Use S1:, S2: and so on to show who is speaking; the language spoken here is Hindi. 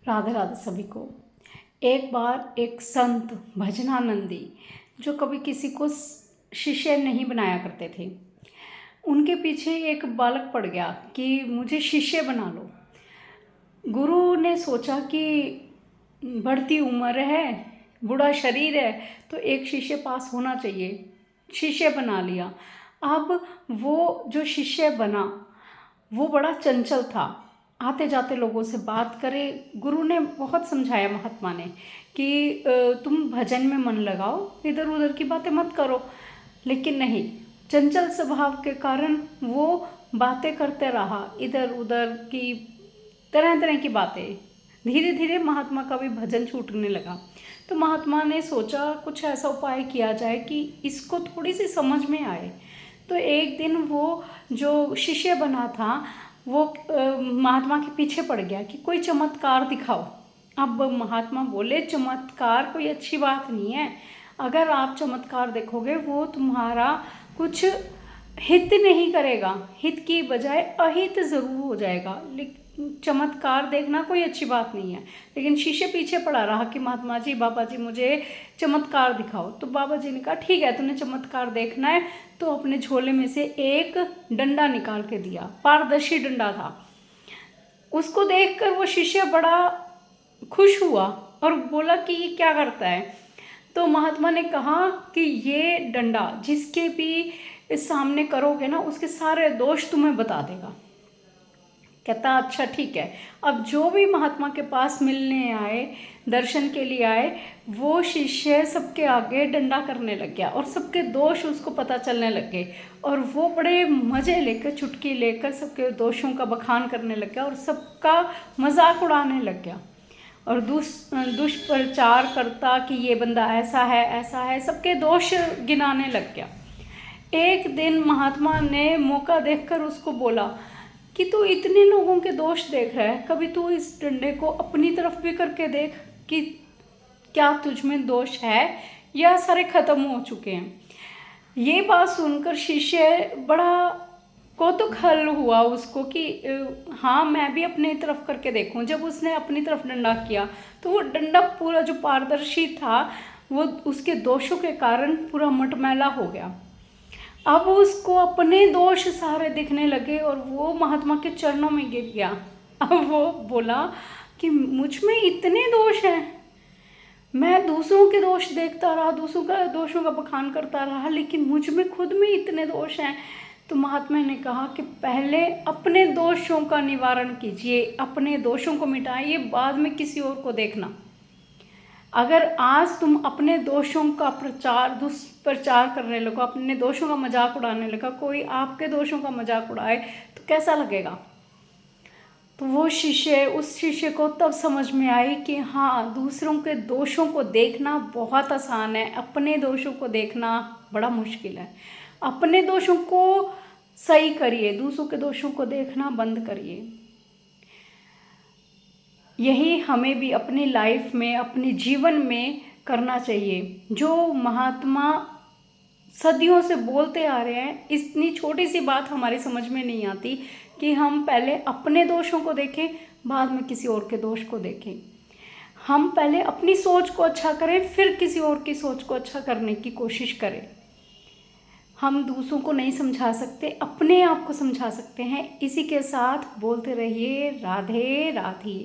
S1: राधे राधे सभी को। एक बार एक संत भजनानंदी जो कभी किसी को शिष्य नहीं बनाया करते थे, उनके पीछे एक बालक पड़ गया कि मुझे शिष्य बना लो। गुरु ने सोचा कि बढ़ती उम्र है, बूढ़ा शरीर है, तो एक शिष्य पास होना चाहिए। शिष्य बना लिया। अब वो जो शिष्य बना वो बड़ा चंचल था, आते जाते लोगों से बात करे। गुरु ने बहुत समझाया, महात्मा ने, कि तुम भजन में मन लगाओ, इधर उधर की बातें मत करो। लेकिन नहीं, चंचल स्वभाव के कारण वो बातें करते रहा, इधर उधर की तरह तरह की बातें। धीरे धीरे महात्मा का भी भजन छूटने लगा। तो महात्मा ने सोचा कुछ ऐसा उपाय किया जाए कि इसको थोड़ी सी समझ में आए। तो एक दिन वो जो शिष्य बना था वो महात्मा के पीछे पड़ गया कि कोई चमत्कार दिखाओ। अब महात्मा बोले, चमत्कार कोई अच्छी बात नहीं है। अगर आप चमत्कार देखोगे वो तुम्हारा कुछ हित नहीं करेगा, हित की बजाय अहित ज़रूर हो जाएगा। लेकिन चमत्कार देखना कोई अच्छी बात नहीं है। लेकिन शिष्य पीछे पड़ा रहा कि महात्मा जी, बाबा जी, मुझे चमत्कार दिखाओ। तो बाबा जी ने कहा, ठीक है, तुमने चमत्कार देखना है तो अपने झोले में से एक डंडा निकाल के दिया। पारदर्शी डंडा था। उसको देखकर वो शिष्य बड़ा खुश हुआ और बोला कि ये क्या करता है। तो महात्मा ने कहा कि ये डंडा जिसके भी सामने करोगे ना, उसके सारे दोष तुम्हें बता देगा। कहता, अच्छा ठीक है। अब जो भी महात्मा के पास मिलने आए, दर्शन के लिए आए, वो शिष्य सबके आगे डंडा करने लग गया और सबके दोष उसको पता चलने लग गए। और वो बड़े मज़े लेकर, चुटकी लेकर सबके दोषों का बखान करने लग गया और सबका मजाक उड़ाने लग गया। और दुष्प्रचार करता कि ये बंदा ऐसा है, सबके दोष गिनाने लग गया। एक दिन महात्मा ने मौका देखकर उसको बोला कि तू इतने लोगों के दोष देख रहा है, कभी तू इस डंडे को अपनी तरफ भी करके देख कि क्या तुझ में दोष है या सारे खत्म हो चुके हैं। ये बात सुनकर शिष्य बड़ा कौतूहल हुआ उसको कि हाँ, मैं भी अपनी तरफ करके देखूं। जब उसने अपनी तरफ डंडा किया तो वो डंडा पूरा जो पारदर्शी था वो उसके दोषों के कारण पूरा मटमैला हो गया। अब उसको अपने दोष सारे दिखने लगे और वो महात्मा के चरणों में गिर गया। अब वो बोला कि मुझ में इतने दोष हैं, मैं दूसरों के दोष देखता रहा, दूसरों का दोषों का बखान करता रहा, लेकिन मुझ में खुद में इतने दोष हैं। तो महात्मा ने कहा कि पहले अपने दोषों का निवारण कीजिए, अपने दोषों को मिटाइए, बाद में किसी और को देखना। अगर आज तुम अपने दोषों का दुष्प्रचार करने लगो, अपने दोषों का मजाक उड़ाने लगा, कोई आपके दोषों का मजाक उड़ाए तो कैसा लगेगा। तो वो शिष्य, उस शिष्य को तब समझ में आई कि हाँ, दूसरों के दोषों को देखना बहुत आसान है, अपने दोषों को देखना बड़ा मुश्किल है। अपने दोषों को सही करिए, दूसरों के दोषों को देखना बंद करिए। यही हमें भी अपनी लाइफ में, अपने जीवन में करना चाहिए। जो महात्मा सदियों से बोलते आ रहे हैं, इतनी छोटी सी बात हमारी समझ में नहीं आती कि हम पहले अपने दोषों को देखें, बाद में किसी और के दोष को देखें। हम पहले अपनी सोच को अच्छा करें, फिर किसी और की सोच को अच्छा करने की कोशिश करें। हम दूसरों को नहीं समझा सकते, अपने आप को समझा सकते हैं। इसी के साथ बोलते रहिए, राधे राधे।